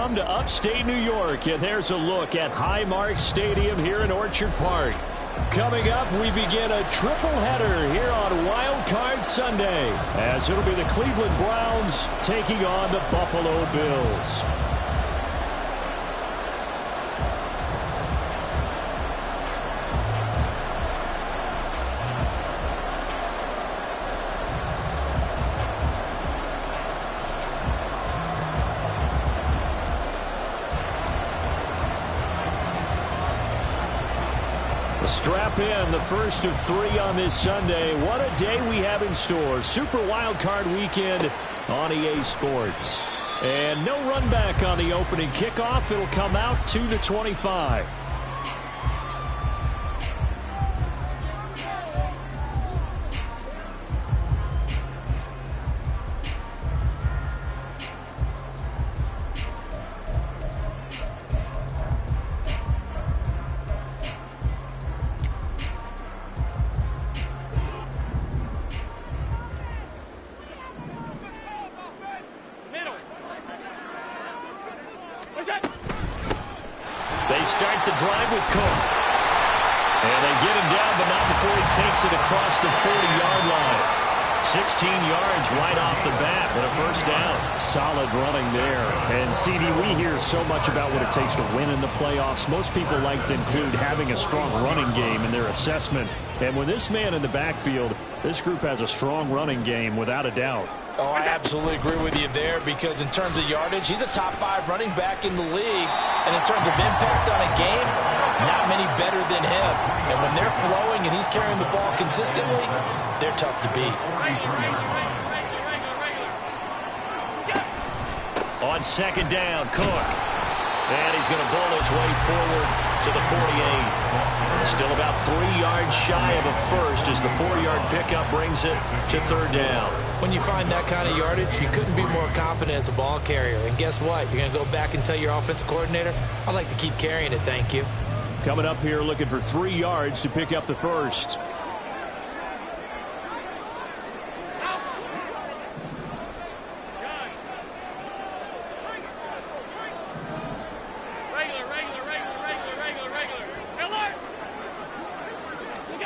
come to upstate New York, and there's a look at Highmark Stadium here in Orchard Park. Coming up, we begin a triple header here on Wild Card Sunday, as it'll be the Cleveland Browns taking on the Buffalo Bills. Strap in, the first of 3 on this Sunday. What a day we have in store. Super Wild Card Weekend on EA Sports. And no run back on the opening kickoff. It'll come out 2:25. They start the drive with Cook. And they get him down, but not before he takes it across the 40-yard line. 16 yards right off the bat, but a first down. Solid running there. And, CD, we hear so much about what it takes to win in the playoffs. Most people like to include having a strong running game in their assessment. And with this man in the backfield, this group has a strong running game without a doubt. Oh, I absolutely agree with you there, because in terms of yardage, he's a top 5 running back in the league. And in terms of impact on a game, not many better than him. And when they're flowing and he's carrying the ball consistently, they're tough to beat. On second down, Cook. And he's going to bowl his way forward to the 48. Still about 3 yards shy of a first as the 4-yard pickup brings it to third down. When you find that kind of yardage, you couldn't be more confident as a ball carrier. And guess what? You're going to go back and tell your offensive coordinator, I'd like to keep carrying it, thank you. Coming up here looking for 3 yards to pick up the first.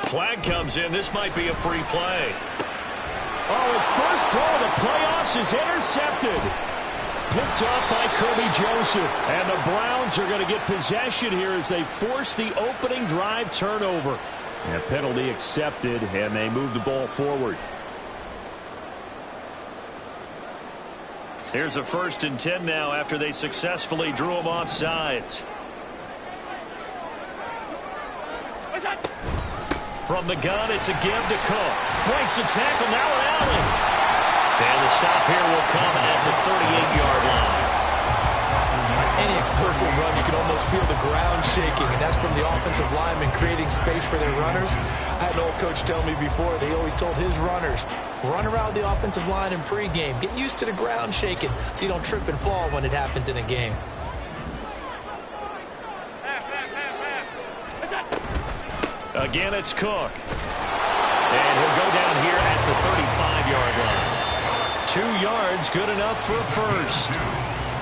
Flag comes in. This might be a free play. Oh, his first throw of the playoffs is intercepted. Picked up by Kirby Joseph. And the Browns are going to get possession here as they force the opening drive turnover. And a penalty accepted, and they move the ball forward. Here's a 1st and 10 now after they successfully drew him off sides. From the gun, it's a give to Cook. Breaks the tackle, now Allen. And the stop here will come at the 38-yard line. On any explosive run, you can almost feel the ground shaking, and that's from the offensive linemen creating space for their runners. I had an old coach tell me before, they always told his runners, run around the offensive line in pregame. Get used to the ground shaking so you don't trip and fall when it happens in a game. Again, it's Cook. And he'll go down here at the 35-yard line. 2 yards, good enough for a first.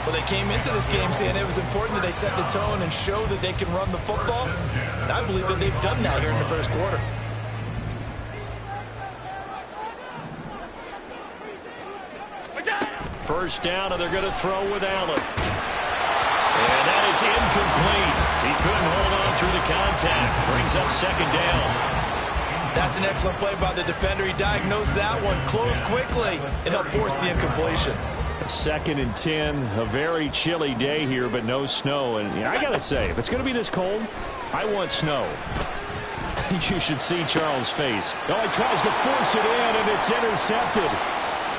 Well, they came into this game saying it was important that they set the tone and show that they can run the football. And I believe that they've done that here in the first quarter. First down, and they're going to throw with Allen. And that is incomplete. He couldn't hold on through the contact. Brings up second down. That's an excellent play by the defender. He diagnosed that one, closed quickly, and helped force the incompletion. 2nd and 10, a very chilly day here, but no snow. And I got to say, if it's going to be this cold, I want snow. You should see Charles' face. Oh, he tries to force it in, and it's intercepted.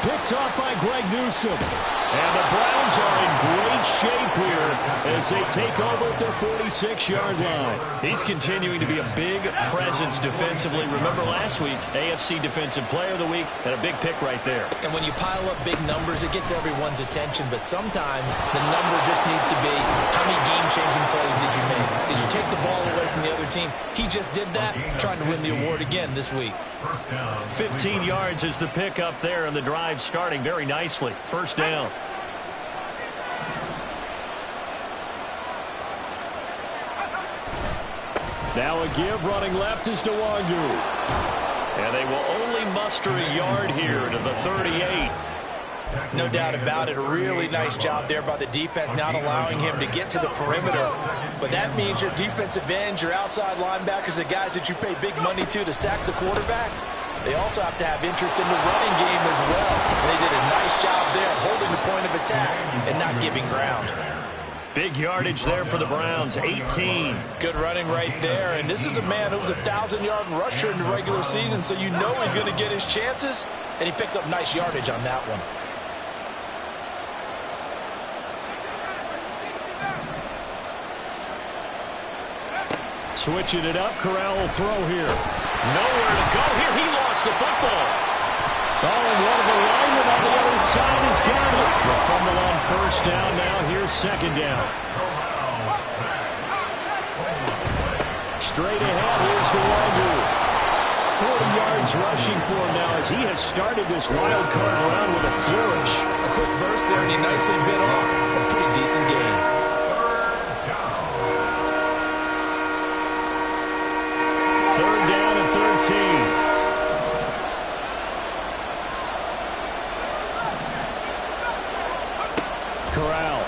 Picked off by Greg Newsome. And the Browns are in great shape here as they take over at their 46-yard line. He's continuing to be a big presence defensively. Remember last week, AFC Defensive Player of the Week, and a big pick right there. And when you pile up big numbers, it gets everyone's attention. But sometimes the number just needs to be, how many game-changing plays did you make? Did you take the ball away from the other team? He just did that, trying to win the award again this week. 15 yards is the pickup there, and the drive starting very nicely. First down. Now a give running left is Nwangu. And they will only muster a yard here to the 38. No doubt about it. A really nice job there by the defense, not allowing him to get to the perimeter. But that means your defensive ends, your outside linebackers, the guys that you pay big money to sack the quarterback, they also have to have interest in the running game as well. And they did a nice job there of holding the point of attack and not giving ground. Big yardage there for the Browns, 18. Good running right there. And this is a man who was a 1,000-yard rusher in the regular season, so you know he's going to get his chances. And he picks up nice yardage on that one. Switching it up, Corral will throw here. Nowhere to go here. He lost the football. And one of the linemen on the other side has got it. The fumble on first down. Now here's second down. Straight ahead, here's Nwangu. 40 yards rushing for him now as he has started this wild card round with a flourish. A quick burst there, and he nicely bit off a pretty decent gain. Third down and 13. Corral.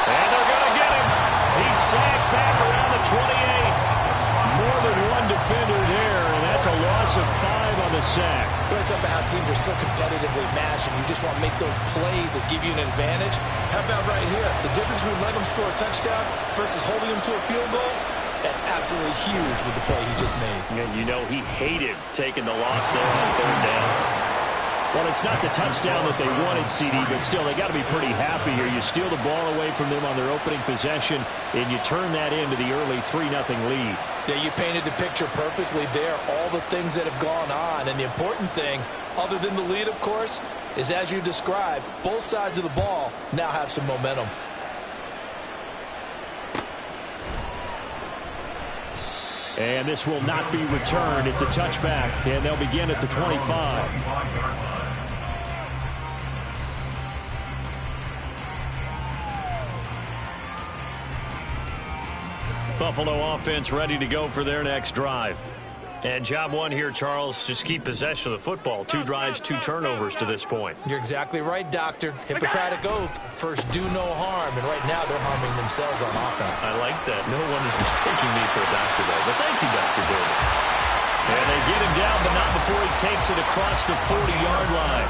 And they're going to get him. He's sacked back around the 28. More than one defender there, and that's a loss of 5 on the sack. Well, it's up to how teams are so competitively matched, and you just want to make those plays that give you an advantage. How about right here? The difference between letting them score a touchdown versus holding them to a field goal, that's absolutely huge with the play he just made. And you know he hated taking the loss there on third down. Well, it's not the touchdown that they wanted, CD, but still, they got to be pretty happy here. You steal the ball away from them on their opening possession, and you turn that into the early 3-0 lead. Yeah, you painted the picture perfectly there, all the things that have gone on. And the important thing, other than the lead, of course, is as you described, both sides of the ball now have some momentum. And this will not be returned. It's a touchback, and they'll begin at the 25. Buffalo offense ready to go for their next drive. And job one here, Charles, just keep possession of the football. 2 drives, 2 turnovers to this point. You're exactly right, Doctor. Hippocratic oath. First, do no harm. And right now, they're harming themselves on offense. I like that. No one is mistaking me for a doctor, though. But thank you, Dr. Davis. And they get him down, but not before he takes it across the 40-yard line.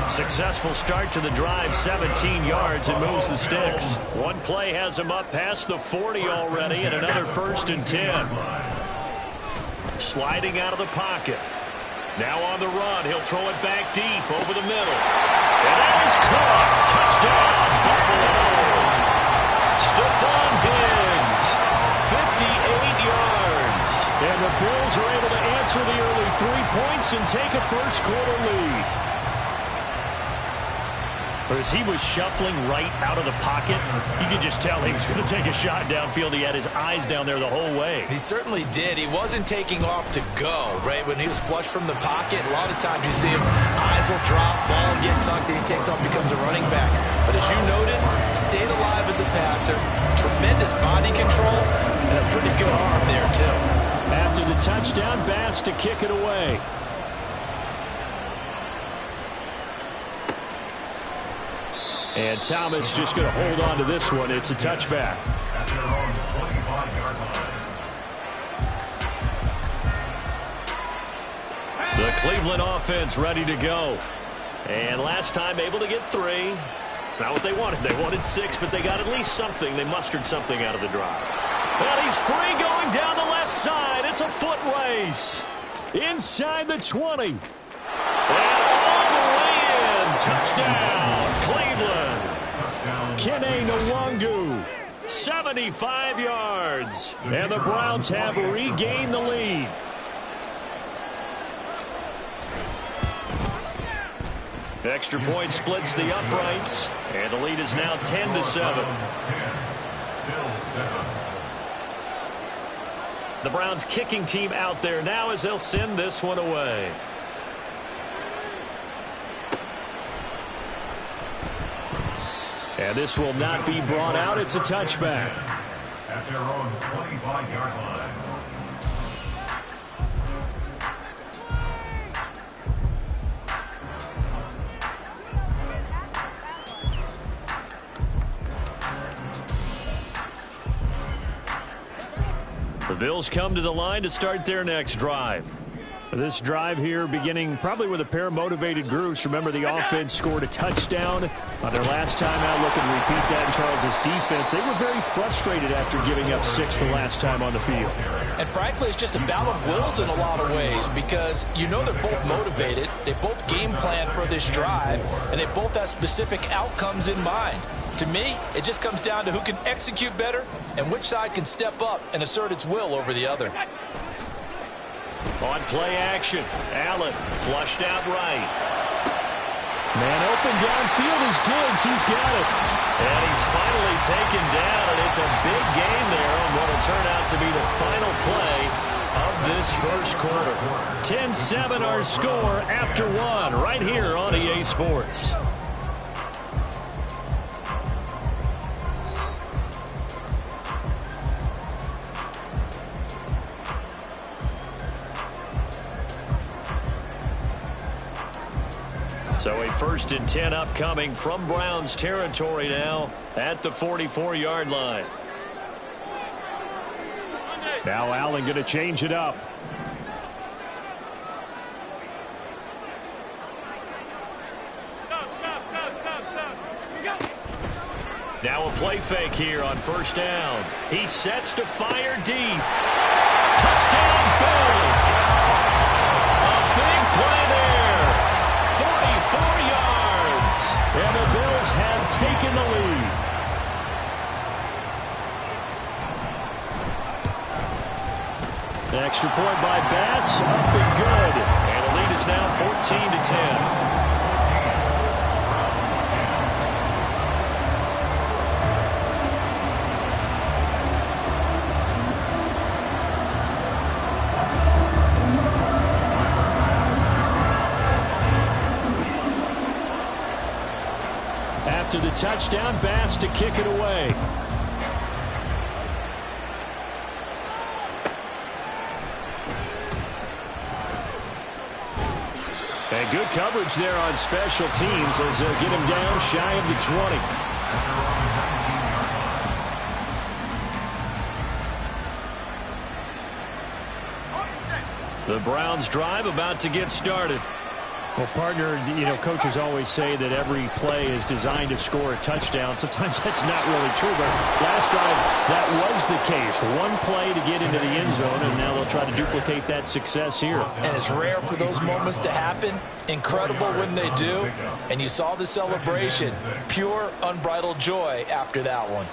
Successful start to the drive, 17 yards, and moves the sticks. One play has him up past the 40 already, and another 1st and 10. Sliding out of the pocket. Now on the run. He'll throw it back deep over the middle. And that is caught. Touchdown, Buffalo. Stephon Diggs, 58 yards. And the Bills are able to answer the early 3 points and take a first-quarter lead. As he was shuffling right out of the pocket, you could just tell he was going to take a shot downfield. He had his eyes down there the whole way. He certainly did. He wasn't taking off to go, right? When he was flush from the pocket, a lot of times you see him, eyes will drop, ball will get tucked, and he takes off, becomes a running back. But as you noted, stayed alive as a passer, tremendous body control, and a pretty good arm there, too. After the touchdown, Bass to kick it away. And Thomas just going to hold on to this one. It's a touchback. The Cleveland offense ready to go. And last time able to get 3. It's not what they wanted. They wanted 6, but they got at least something. They mustered something out of the drive. And he's free going down the left side. It's a foot race. Inside the 20. And all the way in. Touchdown, Cleveland. Kene Nwangu, 75 yards. And the Browns have regained the lead. Extra point splits the uprights, and the lead is now 10-7. The Browns kicking team out there now as they'll send this one away. And this will not be brought out. It's a touchback. at their own 25-yard line. The Bills come to the line to start their next drive. This drive here beginning probably with a pair of motivated groups. Remember, the offense scored a touchdown on their last time out. Looking to repeat that in Charles' defense. They were very frustrated after giving up 6 the last time on the field. And frankly, it's just a battle of wills in a lot of ways because you know they're both motivated. They both game plan for this drive, and they both have specific outcomes in mind. To me, it just comes down to who can execute better and which side can step up and assert its will over the other. On play action, Allen flushed out right. Man open downfield is Diggs. He's got it. And he's finally taken down, and it's a big game there on what will turn out to be the final play of this first quarter. 10-7 our score after one right here on EA Sports. So a 1st and 10 upcoming from Browns territory now at the 44-yard line. Now Allen going to change it up. Now a play fake here on 1st down. He sets to fire deep. Touchdown Bills. A big play there. 44 yards. And the Bills have taken the lead. The extra point by Bass. Up and good. And the lead is now 14-10. After the touchdown, Bass to kick it away. And good coverage there on special teams as they'll get him down shy of the 20. The Browns drive about to get started. Well, partner, coaches always say that every play is designed to score a touchdown. Sometimes that's not really true, but last drive, that was the case. One play to get into the end zone, and now they'll try to duplicate that success here. And it's rare for those moments to happen. Incredible when they do. And you saw the celebration. Pure, unbridled joy after that one.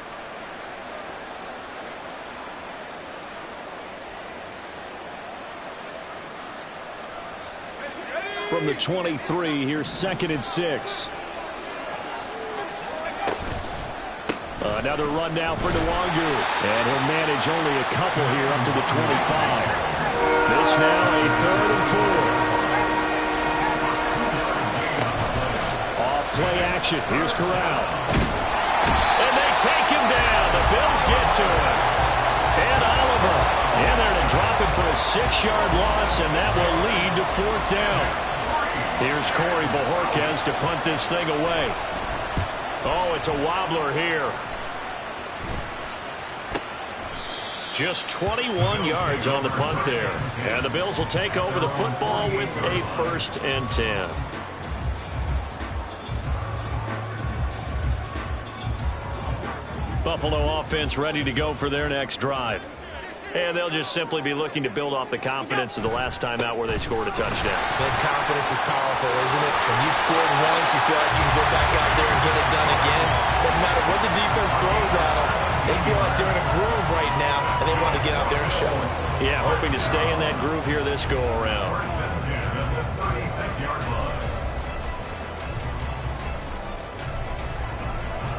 From the 23, here's 2nd and 6. Another run now for Nwangu. And he'll manage only a couple here up to the 25. This now a 3rd and 4. Off play action. Here's Corral. And they take him down. The Bills get to him. And Oliver in there to drop him for a 6-yard loss, and that will lead to 4th down. Here's Corey Bojorquez to punt this thing away. Oh, it's a wobbler here. Just 21 yards on the punt there. And the Bills will take over the football with a 1st and 10. Buffalo offense ready to go for their next drive. And they'll just simply be looking to build off the confidence of the last time out where they scored a touchdown. That confidence is powerful, isn't it? When you've scored once, you feel like you can go back out there and get it done again. Doesn't matter what the defense throws at them. They feel like they're in a groove right now, and they want to get out there and show it. Yeah, hoping to stay in that groove here this go-around.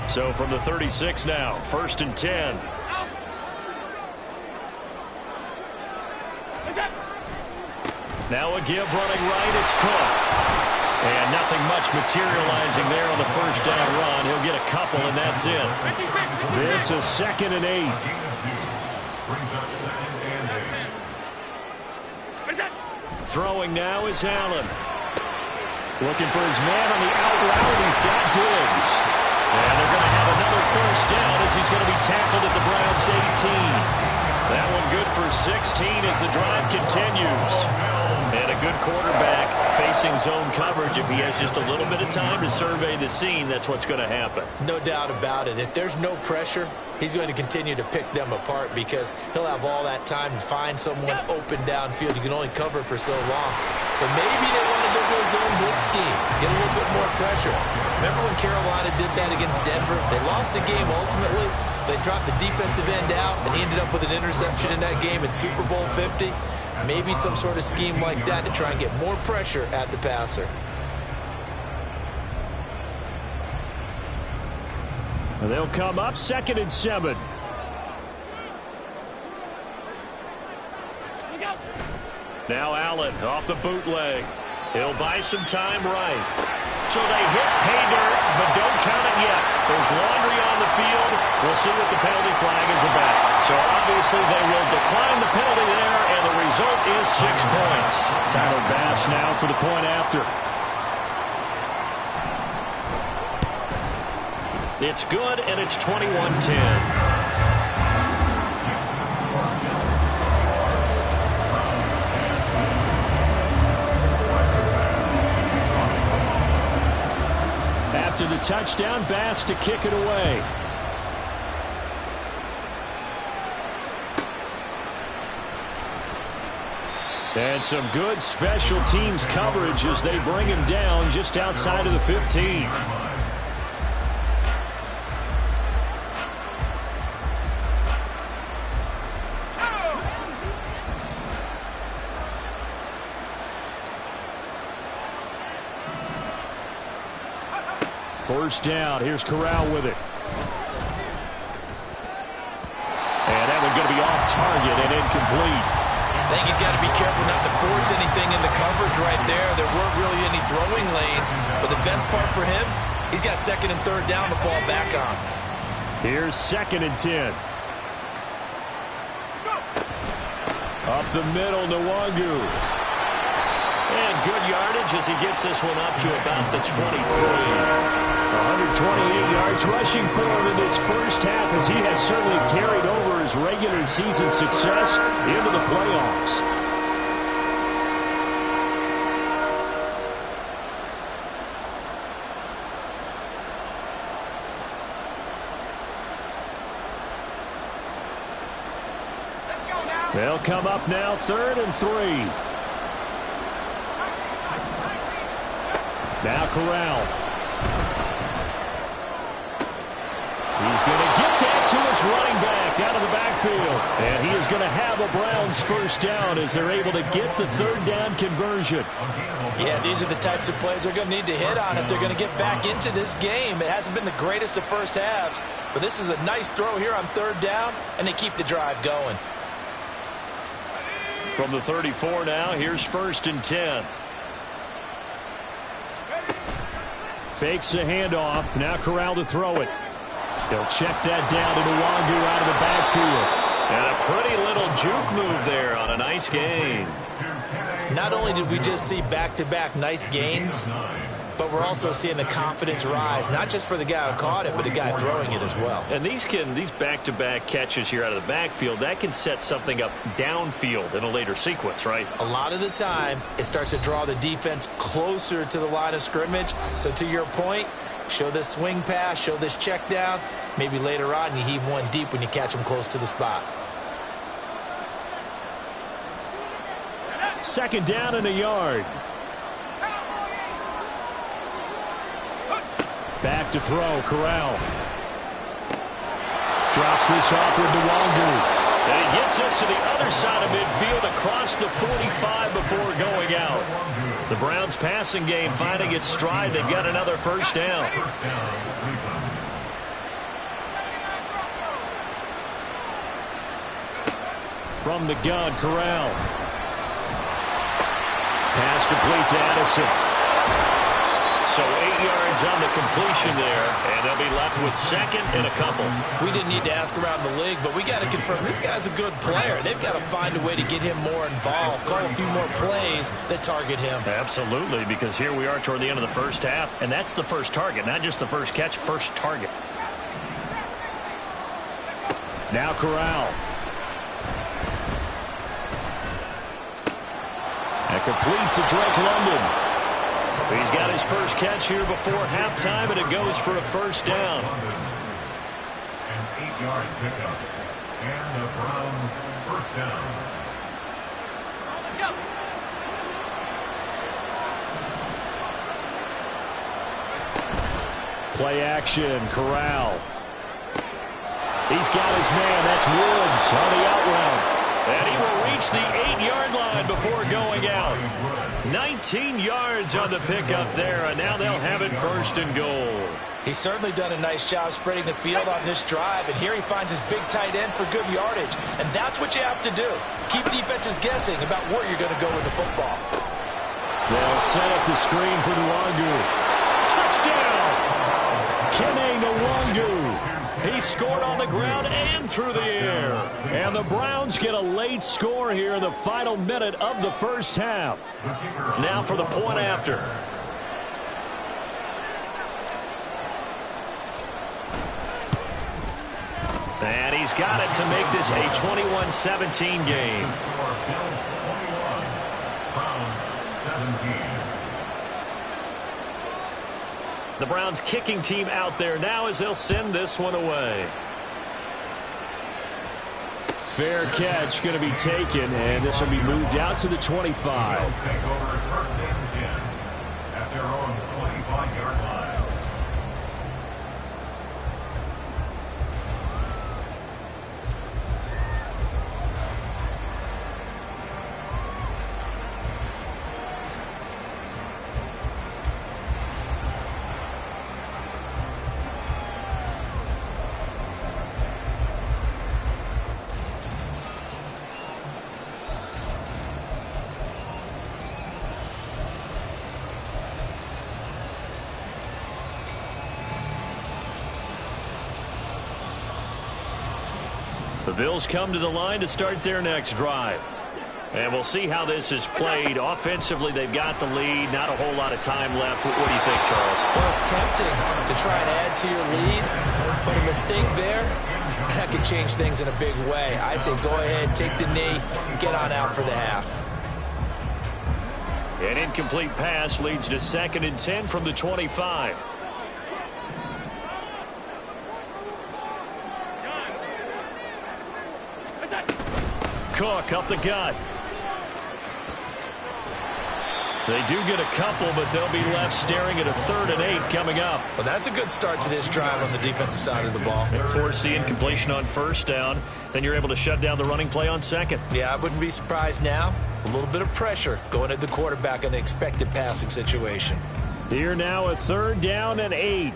So from the 36 now, 1st and 10. Now a give running right, it's Cook. And nothing much materializing there on the 1st down run. He'll get a couple, and that's it. This is 2nd and 8. Brings up 2nd and 8. Throwing now is Allen. Looking for his man on the out route. He's got Diggs. And they're going to have another first down as he's going to be tackled at the Browns' 18. That one good for 16 as the drive continues. And a good quarterback facing zone coverage. If he has just a little bit of time to survey the scene, that's what's going to happen. No doubt about it. If there's no pressure, he's going to continue to pick them apart because he'll have all that time to find someone open downfield. You can only cover for so long. So maybe they want to go to a zone blitz scheme, get a little bit more pressure. Remember when Carolina did that against Denver? They lost the game ultimately. They dropped the defensive end out, and he ended up with an interception in that game in Super Bowl 50. Maybe some sort of scheme like that to try and get more pressure at the passer. And they'll come up 2nd and 7. Now Allen off the bootleg. He'll buy some time right. So they hit pay dirt, but don't count it yet. There's laundry on the field. We'll see what the penalty flag is about. So obviously they will decline the penalty there, and the result is 6 points. Tyler Bass now for the point after. It's good, and it's 21-10. After the touchdown, Bass to kick it away. And some good special teams coverage as they bring him down just outside of the 15. First down. Here's Corral with it. And that one going to be off target and incomplete. I think he's got to be careful not to force anything into coverage right there. There weren't really any throwing lanes. But the best part for him, he's got 2nd and 3rd down to fall back on. Here's 2nd and 10. Up the middle, Nwangu. And good yardage as he gets this one up to about the 23. 128 yards rushing for him in this first half as he has certainly carried over his regular season success into the playoffs. They'll come up now 3rd and 3. Now Corral. He's going to get that to his running back out of the backfield. And he is going to have a Browns first down as they're able to get the 3rd down conversion. Yeah, these are the types of plays they're going to need to hit on if they're going to get back into this game. It hasn't been the greatest of first halves, but this is a nice throw here on 3rd down, and they keep the drive going. From the 34 now, here's 1st and 10. Fakes the handoff. Now Corral to throw it. He'll check that down to Nwangu out of the backfield. And a pretty little juke move there on a nice gain. Not only did we just see back-to-back nice gains, but we're also seeing the confidence rise, not just for the guy who caught it, but the guy throwing it as well. And these back-to-back catches here out of the backfield, that can set something up downfield in a later sequence, right? A lot of the time, it starts to draw the defense closer to the line of scrimmage. So to your point, show this swing pass, show this check down. Maybe later on you heave one deep when you catch them close to the spot. 2nd down and a yard. Back to throw, Corral. Drops this off with Nwangu. And he gets us to the other side of midfield across the 45 before going out. The Browns passing game finding its stride. They've got another first down. From the gun, Corral. Pass complete to Addison. So 8 yards on the completion there, and they'll be left with second and a couple. We didn't need to ask around the league, but we got to confirm this guy's a good player. They've got to find a way to get him more involved, call a few more plays that target him. Absolutely, because here we are toward the end of the first half, and that's the first target, not just the first catch, first target. Now Corral. And complete to Drake London. He's got his first catch here before halftime, and it goes for a first down. An 8-yard pickup. And the Browns first down. Play action, Corral. He's got his man. That's Woods on the out route. And he will reach the 8-yard line before going out. 19 yards on the pickup there, and now they'll have it first and goal. He's certainly done a nice job spreading the field on this drive, and here he finds his big tight end for good yardage. And that's what you have to do. Keep defenses guessing about where you're going to go with the football. They'll set up the screen for Nwangu. Touchdown! Kene Nwangu. He scored on the ground and through the air. And the Browns get a late score here in the final minute of the first half. Now for the point after. And he's got it to make this a 21-17 game. Bills 21, Browns 17. The Browns kicking team out there now as they'll send this one away. Fair catch going to be taken, and this will be moved out to the 25. Bills take over first and 10 at their own 25-yard line. The Bills come to the line to start their next drive. And we'll see how this is played. Offensively, they've got the lead. Not a whole lot of time left. What do you think, Charles? Well, it's tempting to try and add to your lead, but a mistake there, that could change things in a big way. I say go ahead, take the knee, get on out for the half. An incomplete pass leads to second and 10 from the 25. Cook up the gut. They do get a couple, but they'll be left staring at a 3rd and 8 coming up. Well, that's a good start to this drive on the defensive side of the ball. Force the incompletion on first down. Then you're able to shut down the running play on second. Yeah, I wouldn't be surprised now. A little bit of pressure going at the quarterback in an expected passing situation. Here now a 3rd down and 8.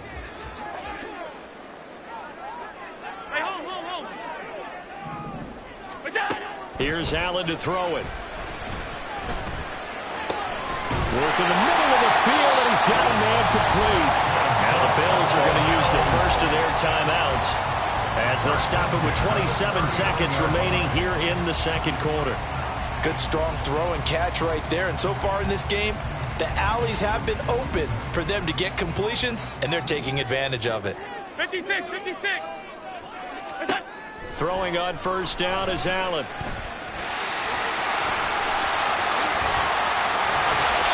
Here's Allen to throw it. Work in the middle of the field, and he's got a man complete. Now the Bills are going to use the first of their timeouts as they'll stop it with 27 seconds remaining here in the second quarter. Good strong throw and catch right there. And so far in this game, the alleys have been open for them to get completions, and they're taking advantage of it. 56. Throwing on first down is Allen.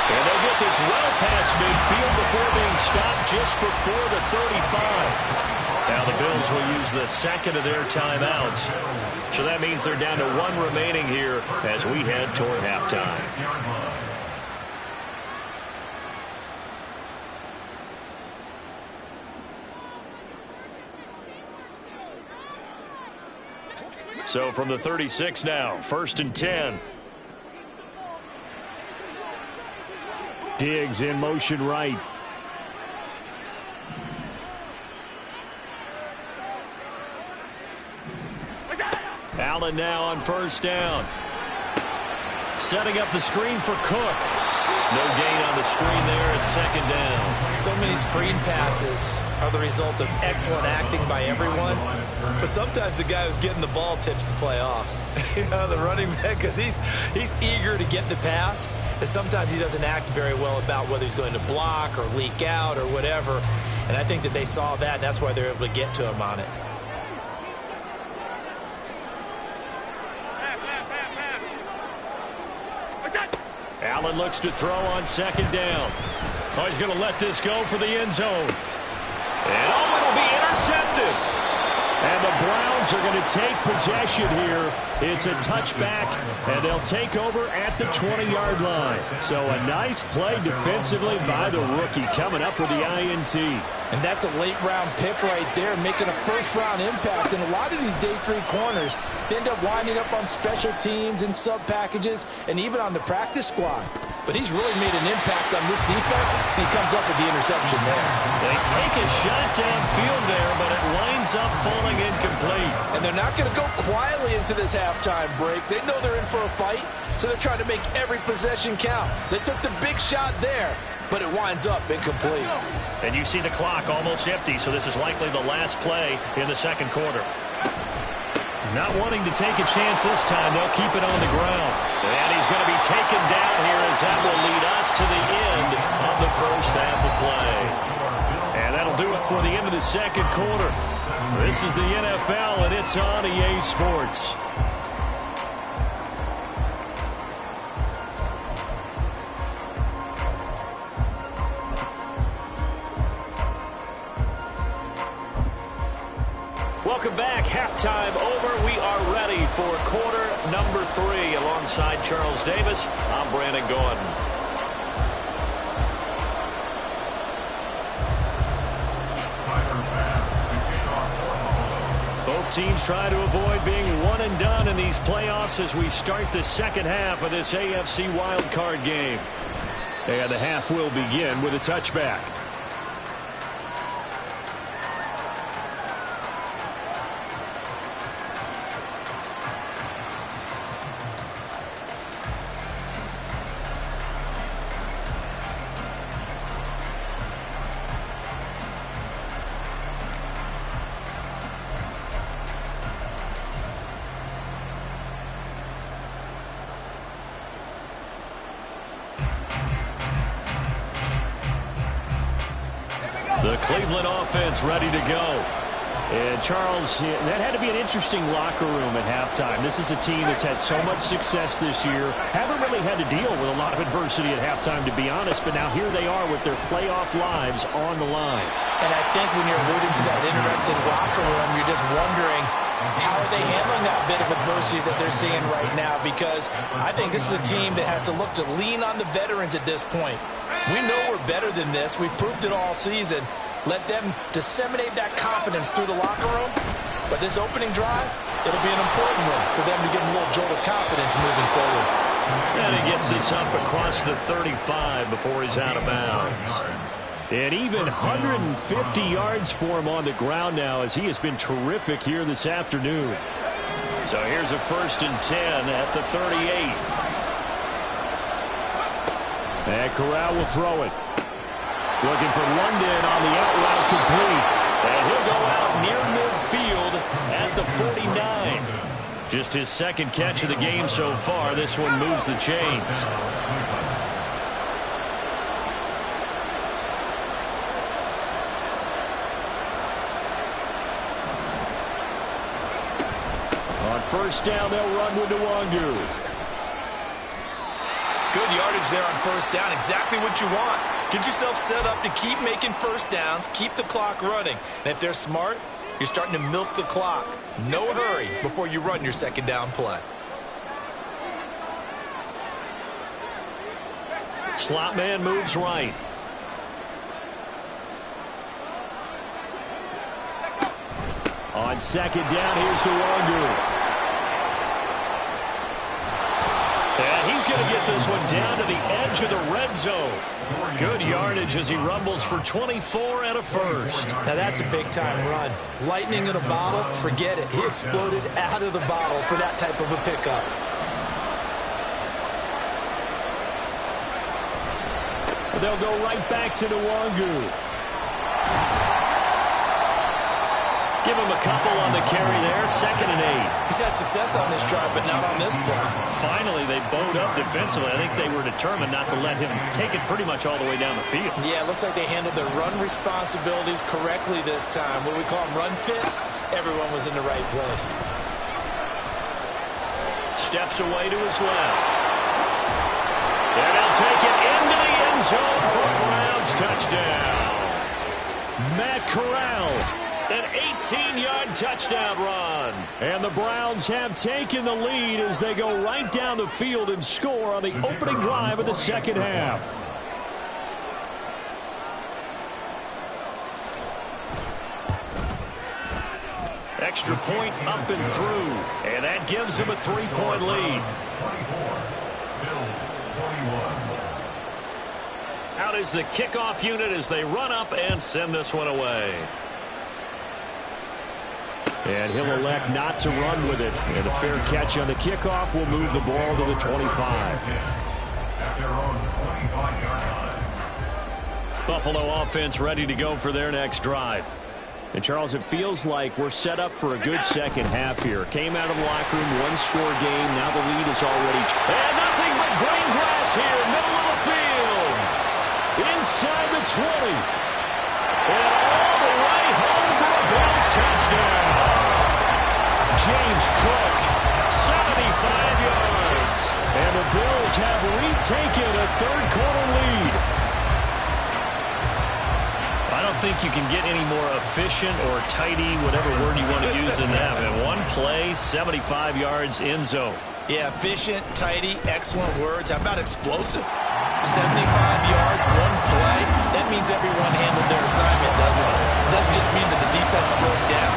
And they'll get this well past midfield before being stopped just before the 35. Now the Bills will use the second of their timeouts. So that means they're down to 1 remaining here as we head toward halftime. So from the 36 now, 1st and 10. Diggs in motion right. Allen now on first down. Setting up the screen for Cook. No gain on the screen there at second down. So many screen passes are the result of excellent acting by everyone. But sometimes the guy who's getting the ball tips the play off. The running back, because he's eager to get the pass. And sometimes he doesn't act very well about whether he's going to block or leak out or whatever. And I think that they saw that, and that's why they're able to get to him on it. Allen looks to throw on second down. Oh, he's going to let this go for the end zone. And it'll be intercepted. And the Browns are going to take possession here. It's a touchback, and they'll take over at the 20-yard line. So a nice play defensively by the rookie coming up with the INT. And that's a late-round pick right there, making a first-round impact. And a lot of these day 3 corners, they end up winding up on special teams and sub-packages and even on the practice squad. But he's really made an impact on this defense, and he comes up with the interception there. They take a shot downfield there, but it winds up falling incomplete. And they're not going to go quietly into this halftime break. They know they're in for a fight, so they're trying to make every possession count. They took the big shot there, but it winds up incomplete. And you see the clock almost empty, so this is likely the last play in the second quarter. Not wanting to take a chance this time, they'll keep it on the ground. And he's going to be taken down here as that will lead us to the end of the first half of play. And that'll do it for the end of the second quarter. This is the NFL, and it's on EA Sports. Welcome back. Halftime over. We are ready for quarter number 3. Alongside Charles Davis, I'm Brandon Gordon. Both teams try to avoid being one and done in these playoffs as we start the second half of this AFC wildcard game. And the half will begin with a touchback. The Cleveland offense ready to go. And Charles, that had to be an interesting locker room at halftime. This is a team that's had so much success this year. Haven't really had to deal with a lot of adversity at halftime, to be honest. But now here they are with their playoff lives on the line. And I think when you're alluding to that interesting locker room, you're just wondering, how are they handling that bit of adversity that they're seeing right now? Because I think this is a team that has to look to lean on the veterans at this point. We know we're better than this. We've proved it all season. Let them disseminate that confidence through the locker room. But this opening drive, it'll be an important one for them to give them a little jolt of confidence moving forward. And he gets this up across the 35 before he's out of bounds. And even 150 yards for him on the ground now, as he has been terrific here this afternoon. So here's a 1st and 10 at the 38. And Corral will throw it. Looking for London on the out route complete. And he'll go out near midfield at the 49. Just his second catch of the game so far. This one moves the chains. On 1st down, they'll run with Nwangu. Good yardage there on 1st down. Exactly what you want. Get yourself set up to keep making 1st downs, keep the clock running. And if they're smart, you're starting to milk the clock. No hurry before you run your 2nd down play. Slot man moves right. On 2nd down, here's Nwangu. And he's going to get this one down to the edge of the red zone. Good yardage as he rumbles for 24 and a 1st. Now that's a big-time run. Lightning in a bottle, forget it. He exploded out of the bottle for that type of a pickup. They'll go right back to Nwangu. Give him a couple on the carry there. 2nd and 8. He's had success on this drive, but not on this play. Finally, they bowed up defensively. I think they were determined not to let him take it pretty much all the way down the field. Yeah, it looks like they handled their run responsibilities correctly this time. What do we call them, run fits? Everyone was in the right place. Steps away to his left. And they'll take it into the end zone for a Browns touchdown. Matt Corral. An 18-yard touchdown run. And the Browns have taken the lead as they go right down the field and score on the opening drive of the second half. Extra point up and through. And that gives them a 3-point lead. 24, out is the kickoff unit as they run up and send this one away. And he'll elect not to run with it. And a fair catch on the kickoff will move the ball to the 25. Buffalo offense ready to go for their next drive. And, Charles, it feels like we're set up for a good second half here. Came out of the locker room, one-score game. Now the lead is already... And nothing but green grass here, middle of the field. Inside the 20. And all the way home for a Bills touchdown. James Cook, 75 yards. And the Bills have retaken a third-quarter lead. I don't think you can get any more efficient or tidy, whatever word you want to use in that. In one play, 75 yards in zone. Yeah, efficient, tidy, excellent words. How about explosive? 75 yards, one play. That means everyone handled their assignment, doesn't it? It doesn't just mean that the defense broke down.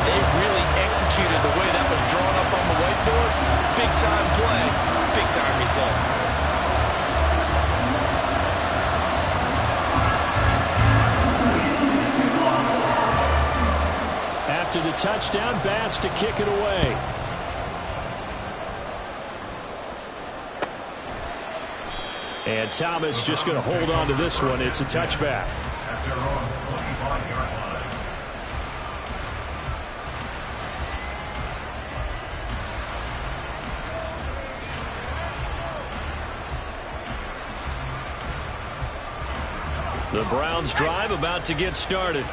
They really executed the way that was drawn up on the whiteboard. Big-time play, big-time result. After the touchdown, Bass to kick it away. And Thomas just going to hold on to this one. It's a touchback. The Browns drive about to get started.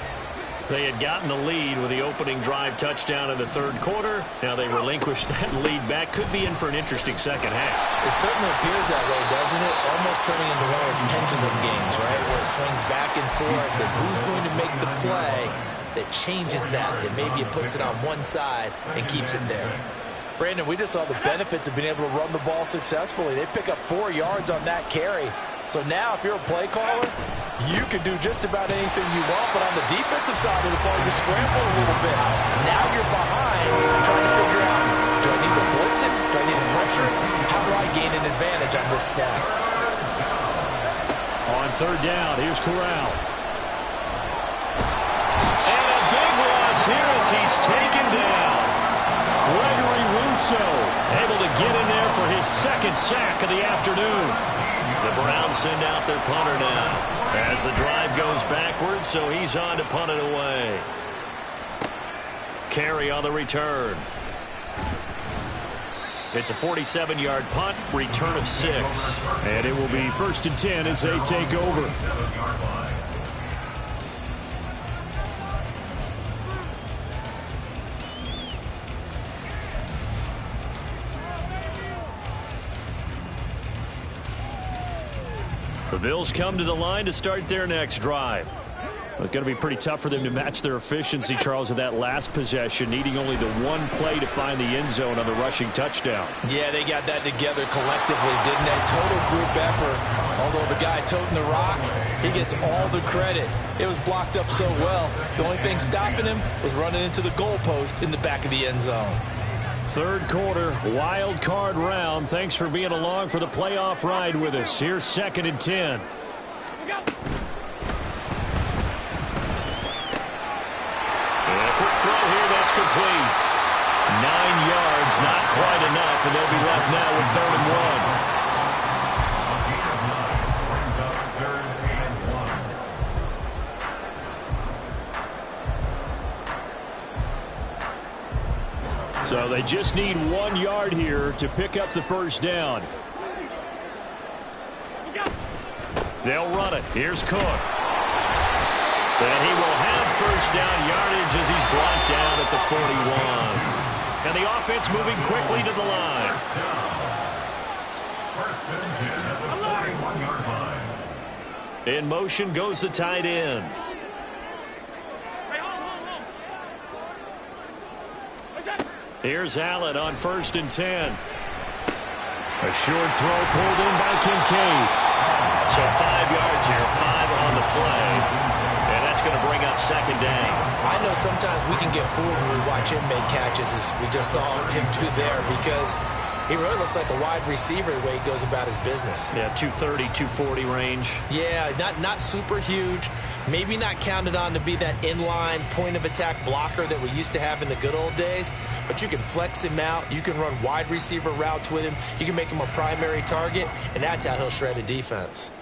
They had gotten the lead with the opening drive touchdown in the third quarter. Now they relinquished that lead back. Could be in for an interesting second half. It certainly appears that way, doesn't it? Almost turning into one of those pendulum games, right? Where it swings back and forth. And who's going to make the play that changes that maybe it puts it on one side and keeps it there? Brandon, we just saw the benefits of being able to run the ball successfully. They pick up 4 yards on that carry. So now if you're a play caller, you can do just about anything you want. But on the defensive side of the ball, you scramble a little bit. Now you're behind trying to figure out, do I need to blitz it? Do I need to pressure it? How do I gain an advantage on this snap? On third down, here's Corral. And a big loss here as he's taken down. Gregory Rousseau able to get in there for his second sack of the afternoon. The Browns send out their punter now as the drive goes backwards, so he's on to punt it away. Carry on the return. It's a 47-yard punt, return of 6. And it will be 1st and 10 as they take over. The Bills come to the line to start their next drive. It's going to be pretty tough for them to match their efficiency, Charles, of that last possession, needing only the one play to find the end zone on the rushing touchdown. Yeah, they got that together collectively, didn't they? Total group effort. Although the guy toting the rock, he gets all the credit. It was blocked up so well. The only thing stopping him was running into the goalpost in the back of the end zone. Third quarter, wild card round. Thanks for being along for the playoff ride with us. Here's 2nd and 10. Quick throw here, that's complete. 9 yards, not quite enough, and they'll be left now with 3rd and 1. So they just need 1 yard here to pick up the first down. They'll run it. Here's Cook. And he will have first down yardage as he's brought down at the 41. And the offense moving quickly to the line. First and 10 at the 41-yard line. In motion goes the tight end. Here's Allen on first and 10. A short throw pulled in by Kincaid. So 5 yards here, 5 on the play. And that's going to bring up second down. I know sometimes we can get fooled when we watch him make catches, as we just saw him do there, because he really looks like a wide receiver the way he goes about his business. Yeah, 230, 240 range. Yeah, not super huge. Maybe not counted on to be that inline point-of-attack blocker that we used to have in the good old days. But you can flex him out. You can run wide receiver routes with him. You can make him a primary target, and that's how he'll shred a defense.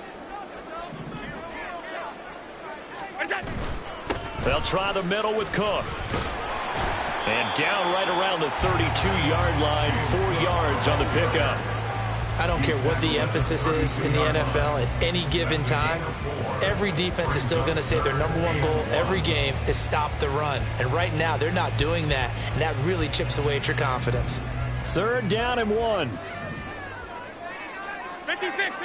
They'll try the middle with Cook. And down right around the 32-yard line, 4 yards on the pickup. I don't care what the emphasis is in the NFL at any given time. Every defense is still going to say their number one goal every game is stop the run. And right now, they're not doing that, and that really chips away at your confidence. 3rd down and 1. 56.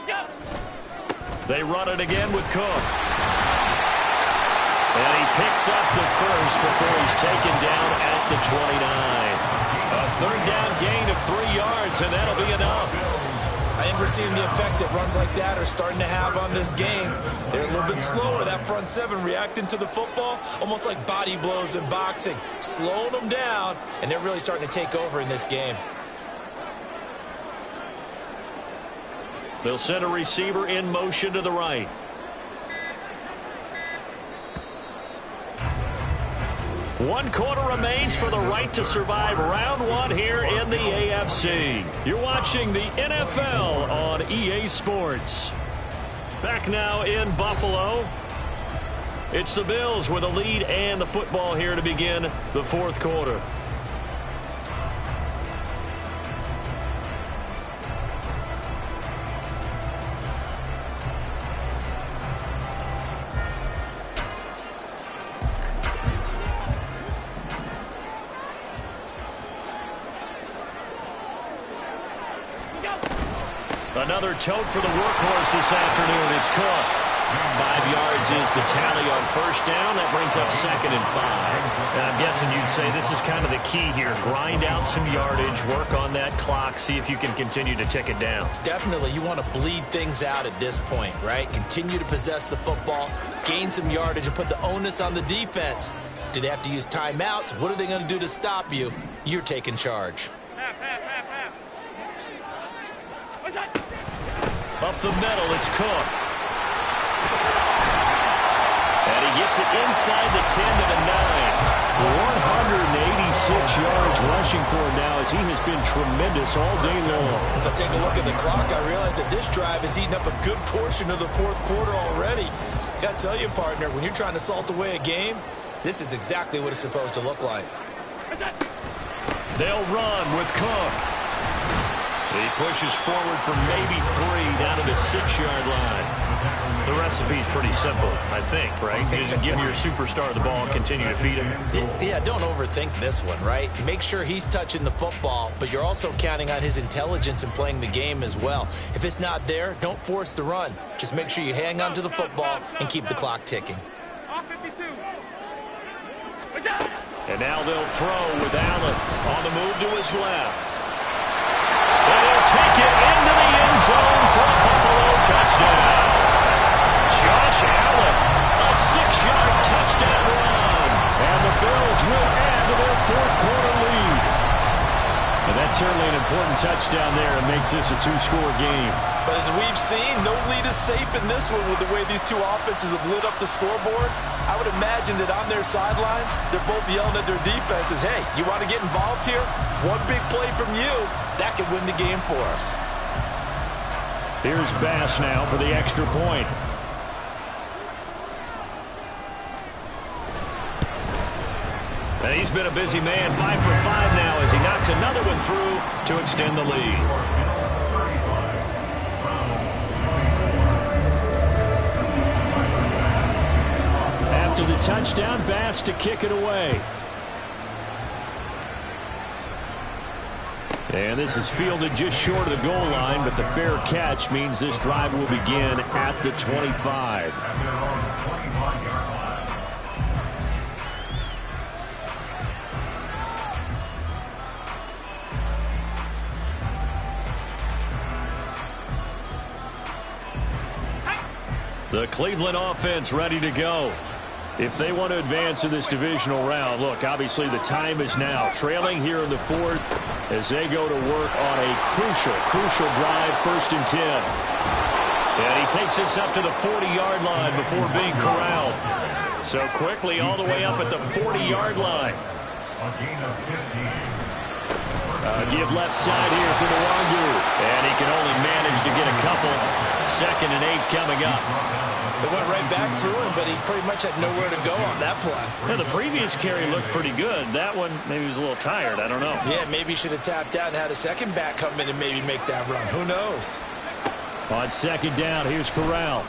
Go. They run it again with Cook. And he picks up the first before he's taken down at the 29. A 3rd down gain of 3 yards, and that'll be enough. I think we're seeing the effect that runs like that are starting to have on this game. They're a little bit slower, that front seven, reacting to the football, almost like body blows in boxing, slowing them down, and they're really starting to take over in this game. They'll send a receiver in motion to the right. One quarter remains for the right to survive round 1 here in the AFC. You're watching the NFL on EA Sports. Back now in Buffalo. It's the Bills with a lead and the football here to begin the 4th quarter. Another tote for the workhorse this afternoon. It's Cook. 5 yards is the tally on first down. That brings up 2nd and 5. And I'm guessing you'd say this is kind of the key here. Grind out some yardage, work on that clock, see if you can continue to tick it down. Definitely, you want to bleed things out at this point, right? Continue to possess the football, gain some yardage, and put the onus on the defense. Do they have to use timeouts? What are they going to do to stop you? You're taking charge. Up the middle, it's Cook. And he gets it inside the 10 to the 9. 186 yards rushing for him now as he has been tremendous all day long. As I take a look at the clock, I realize that this drive has eaten up a good portion of the 4th quarter already. Got to tell you, partner, when you're trying to salt away a game, this is exactly what it's supposed to look like. They'll run with Cook. He pushes forward for maybe 3 down to the 6-yard line. The recipe's pretty simple, I think, right? Just give your superstar the ball and continue to feed him. Yeah, don't overthink this one, right? Make sure he's touching the football, but you're also counting on his intelligence in playing the game as well. If it's not there, don't force the run. Just make sure you hang on to the football and keep the clock ticking. And now they'll throw with Allen on the move to his left. And he'll take it into the end zone for a Buffalo touchdown. Josh Allen, a 6-yard touchdown run. And the Bills will add to their 4th quarter lead. And that's certainly an important touchdown there and makes this a 2-score game. But as we've seen, no lead is safe in this one with the way these two offenses have lit up the scoreboard. I would imagine that on their sidelines, they're both yelling at their defenses, hey, you want to get involved here? One big play from you, that could win the game for us. Here's Bass now for the extra point. And he's been a busy man, 5 for 5 now as he knocks another one through to extend the lead. After the touchdown, Bass to kick it away. And this is fielded just short of the goal line, but the fair catch means this drive will begin at the 25. The Cleveland offense ready to go. If they want to advance in this divisional round, look, obviously the time is now. Trailing here in the fourth as they go to work on a crucial drive, 1st and 10. And he takes this up to the 40-yard line before being corralled. So quickly all the way up at the 40-yard line. Give left side here for Nwangu. And he can only manage to get a couple. 2nd and 8 coming up. They went right back to him, but he pretty much had nowhere to go on that play. Yeah, the previous carry looked pretty good. That one, maybe he was a little tired. I don't know. Yeah, maybe he should have tapped out and had a second back come in and maybe make that run. Who knows? On 2nd down, here's Corral.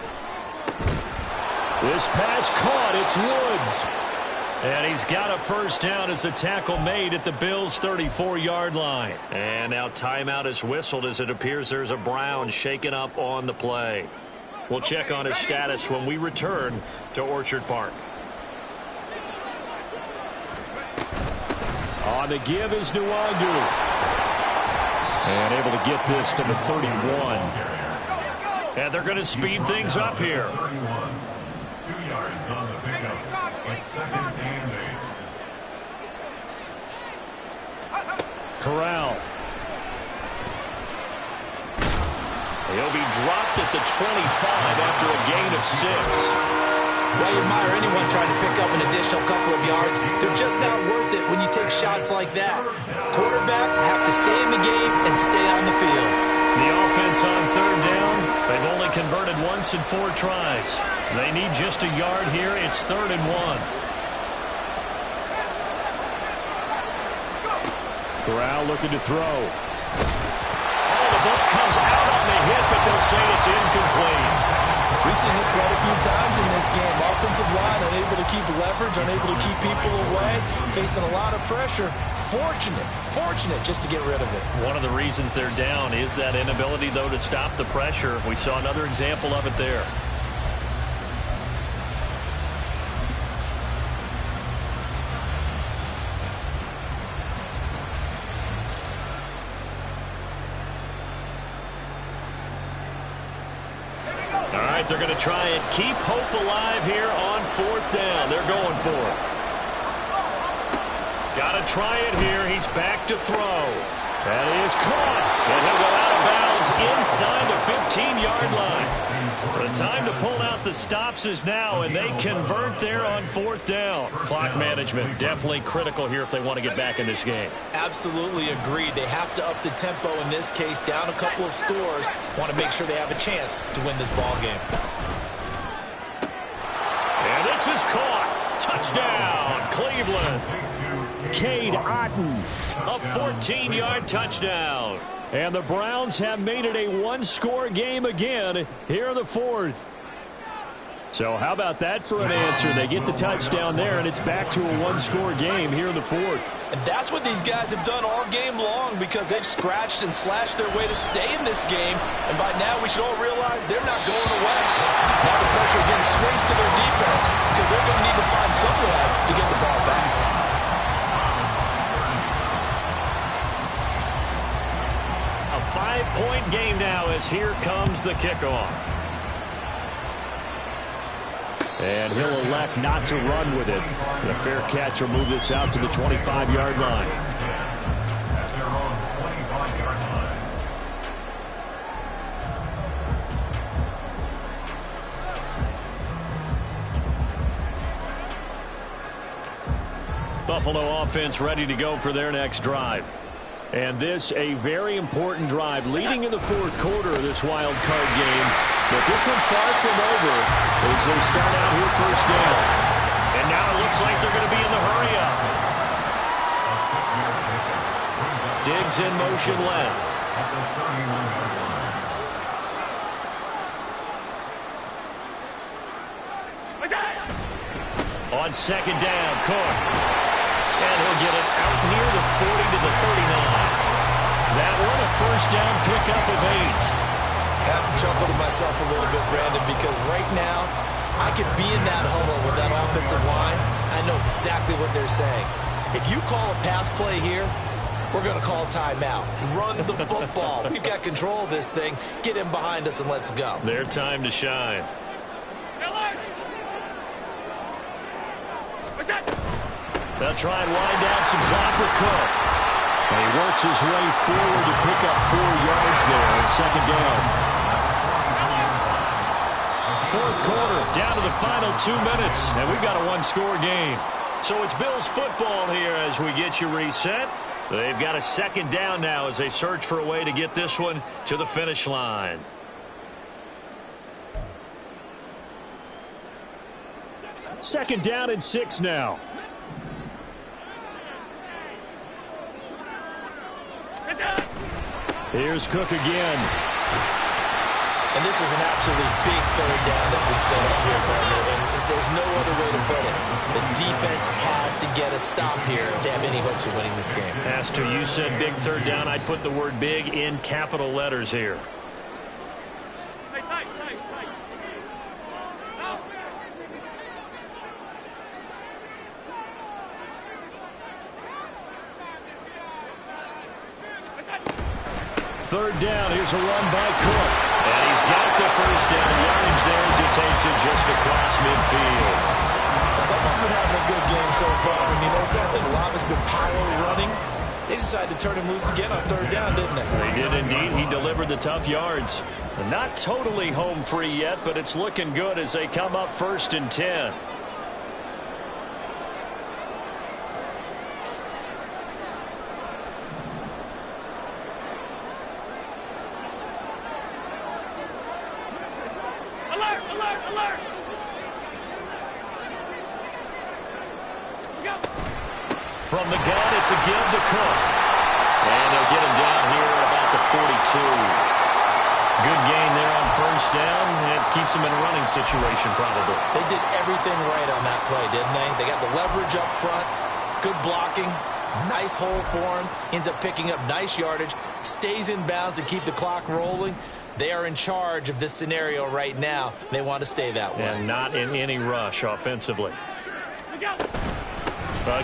This pass caught. It's Woods. And he's got a 1st down as the tackle made at the Bills' 34-yard line. And now timeout is whistled as it appears there's a Brown shaken up on the play. We'll check on his status when we return to Orchard Park. On the give is Nwangu. And able to get this to the 31. And they're going to speed things up here. 2 yards on the pickup. It's 2nd and 8. Corral. He'll be dropped at the 25 after a gain of 6. Well, you admire anyone trying to pick up an additional couple of yards. They're just not worth it when you take shots like that. Quarterbacks have to stay in the game and stay on the field. The offense on 3rd down. They've only converted once in 4 tries. They need just a yard here. It's 3rd and 1. Corral looking to throw. The ball comes out on the hit, but they'll say it's incomplete. We've seen this quite a few times in this game. Offensive line unable to keep leverage, unable to keep people away, facing a lot of pressure. Fortunate just to get rid of it. One of the reasons they're down is that inability, though, to stop the pressure. We saw another example of it there. They're going to try and keep hope alive here on 4th down. They're going for it. Got to try it here. He's back to throw. That is caught. And he'll go out of bounds inside the 15-yard line. The time to pull out the stops is now, and they convert there on 4th down. Clock management definitely critical here if they want to get back in this game. Absolutely agreed. They have to up the tempo in this case, down a couple of scores. Want to make sure they have a chance to win this ball game. And this is caught. Touchdown, Cleveland. Cade Otton, a 14-yard touchdown. And the Browns have made it a one-score game again here in the 4th. So how about that for an answer? They get the touchdown there, and it's back to a one-score game here in the 4th. And that's what these guys have done all game long because they've scratched and slashed their way to stay in this game. And by now we should all realize they're not going away. Now the pressure again swings to their defense because they're going to need to find some way to get the ball back. A 5-point game now as here comes the kickoff. And he'll elect not to run with it. The fair catch will move this out to the 25-yard line. At their own 25-yard line. Buffalo offense ready to go for their next drive. And this a very important drive leading in the 4th quarter of this wild card game. But this one far from over as they start out here 1st down. And now it looks like they're going to be in the hurry up. Chains in motion left. At the 31-yard line. On second down, Cook. And he'll get it out near the 40 to the 39. That one a first down pickup of 8. I have to chuckle to myself a little bit, Brandon, because right now I could be in that huddle with that offensive line. I know exactly what they're saying. If you call a pass play here, we're going to call timeout. Run the football. We've got control of this thing. Get him behind us and let's go. Their time to shine. They'll try and wind down some clock with Cook. And he works his way forward to pick up 4 yards there on second down. Fourth quarter, down to the final 2 minutes, and we've got a one-score game. So it's Bills football here as we get you reset. They've got a second down now as they search for a way to get this one to the finish line. Second down and 6 now. Here's Cook again. And this is an absolutely big third down that's been set up here, partner. And there's no other way to put it. The defense has to get a stop here if they have any hopes of winning this game. Pastor, you said big third down. I'd put the word big in capital letters here. Third down, here's a run by Cook. And he's got the first down yardage there as he takes it just across midfield. Someone's been having a good game so far. And you know something? A lot has been pile running. They decided to turn him loose again on third down, didn't they? They did indeed. He delivered the tough yards. Not totally home free yet, but it's looking good as they come up 1st and 10. From the gun, it's a give to Cook. And they'll get him down here at about the 42. Good gain there on first down. And it keeps him in a running situation, probably. They did everything right on that play, didn't they? They got the leverage up front, good blocking, nice hole for him, ends up picking up nice yardage, stays in bounds to keep the clock rolling. They are in charge of this scenario right now. They want to stay that way. And not in any rush offensively.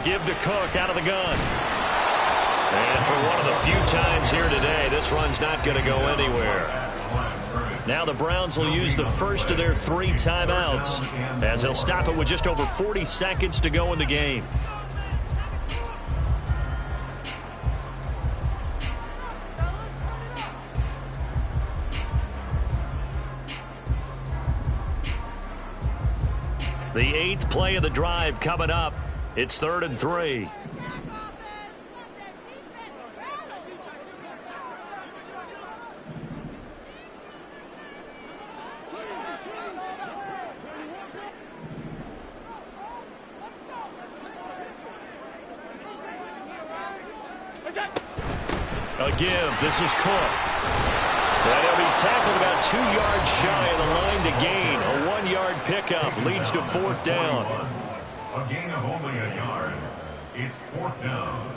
Give to Cook out of the gun. And for one of the few times here today, this run's not going to go anywhere. Now the Browns will use the first of their 3 timeouts as they'll stop it with just over 40 seconds to go in the game. The 8th play of the drive coming up. It's 3rd and 3. A give. This is Cook. And he'll be tackled about 2 yards shy of the line to gain. A 1-yard pickup leads to 4th down. A gain of only a yard. It's 4th down.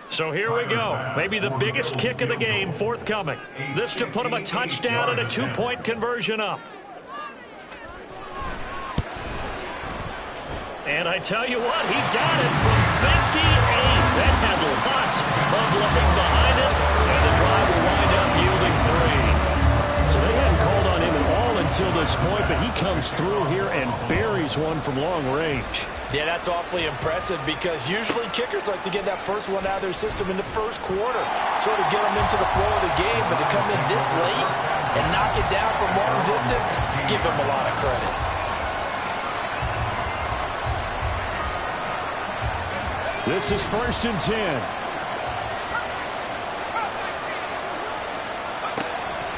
So here we go. Maybe the biggest kick of the game forthcoming. This to put him a touchdown and a 2-point conversion up. And I tell you what, he got it from 58. That had lots of leg behind it. And the drive will wind up yielding 3. So they hadn't called on him at all until this point, but he comes through here and buries one from long range. Yeah, that's awfully impressive because usually kickers like to get that first one out of their system in the first quarter, sort of get them into the flow of the game, but to come in this late and knock it down from long distance, give him a lot of credit. This is 1st and 10.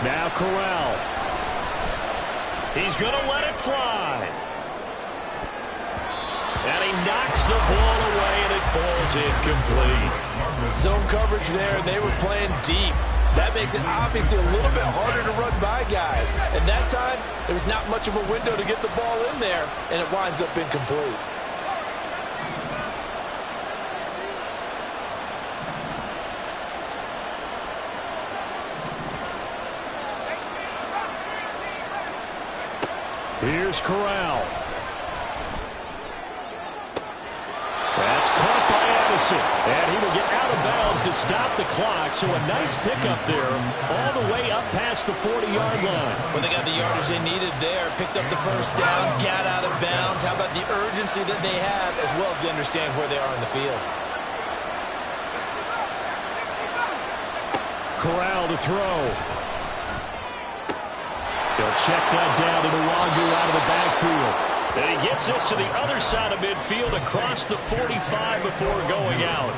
Now Corral. He's going to let it fly. And he knocks the ball away, and it falls incomplete. Zone coverage there, and they were playing deep. That makes it obviously a little bit harder to run by guys. And that time, there was not much of a window to get the ball in there, and it winds up incomplete. Here's Corral. That's caught by Addison. And he will get out of bounds to stop the clock. So a nice pickup there all the way up past the 40-yard line. Well, they got the yardage they needed there. Picked up the first down, got out of bounds. How about the urgency that they have, as well as they understand where they are in the field. Corral to throw. He'll check that down to Nwangu out of the backfield. And he gets this to the other side of midfield across the 45 before going out.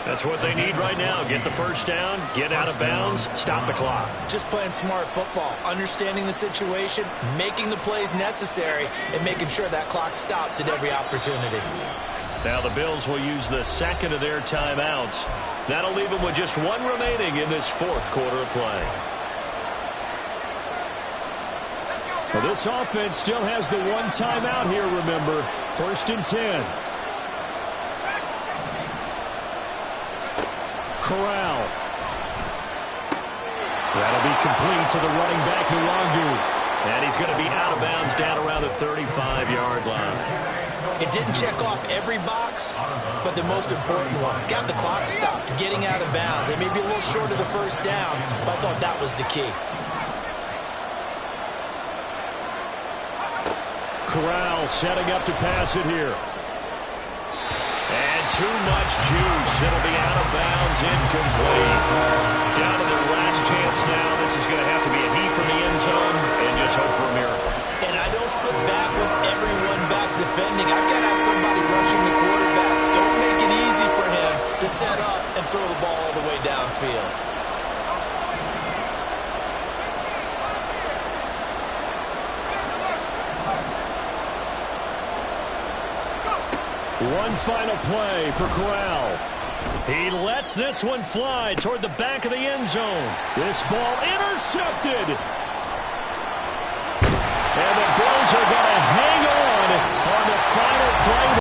That's what they need right now. Get the first down, get out of bounds, stop the clock. Just playing smart football, understanding the situation, making the plays necessary, and making sure that clock stops at every opportunity. Now the Bills will use the second of their timeouts. That'll leave them with just one remaining in this fourth quarter of play. Well, this offense still has the one timeout here, remember. 1st and 10. Corral. That'll be complete to the running back, Nwangu. And he's going to be out of bounds down around the 35-yard line. It didn't check off every box, but the most important one, got the clock stopped, getting out of bounds. It may be a little short of the first down, but I thought that was the key. Corral setting up to pass it here. And too much juice. It'll be out of bounds, incomplete. Down to their last chance now. This is going to have to be a heave from the end zone and just hope for a miracle. And I don't sit back with everyone back defending. I've got to have somebody rushing the quarterback. Don't make it easy for him to set up and throw the ball all the way downfield. One final play for Corral. He lets this one fly toward the back of the end zone. This ball intercepted. And the Bills are going to